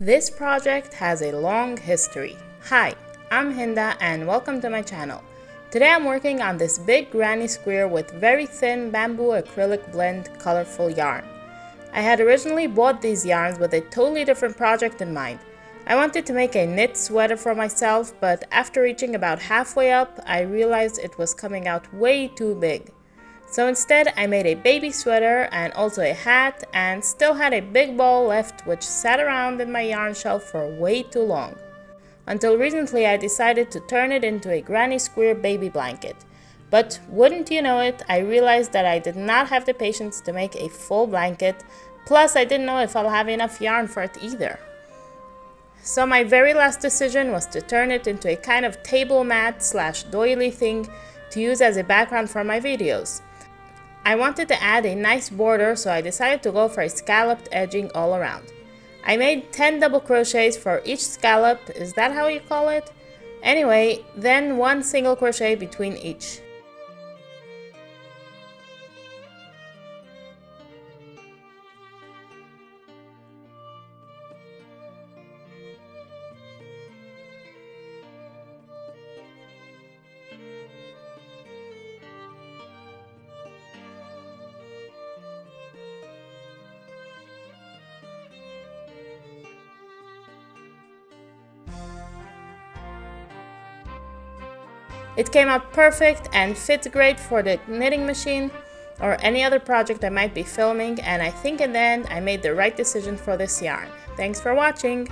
This project has a long history. Hi, I'm Hinda and welcome to my channel. Today I'm working on this big granny square with very thin bamboo acrylic blend colorful yarn. I had originally bought these yarns with a totally different project in mind. I wanted to make a knit sweater for myself, but after reaching about halfway up, I realized it was coming out way too big. So instead, I made a baby sweater and also a hat, and still had a big ball left which sat around in my yarn shelf for way too long. Until recently, I decided to turn it into a granny square baby blanket. But wouldn't you know it, I realized that I did not have the patience to make a full blanket, plus I didn't know if I'll have enough yarn for it either. So my very last decision was to turn it into a kind of table mat / doily thing to use as a background for my videos. I wanted to add a nice border, so I decided to go for a scalloped edging all around. I made 10 double crochets for each scallop, is that how you call it? Anyway, then one single crochet between each. It came out perfect and fits great for the knitting machine or any other project I might be filming, and I think in the end I made the right decision for this yarn. Thanks for watching!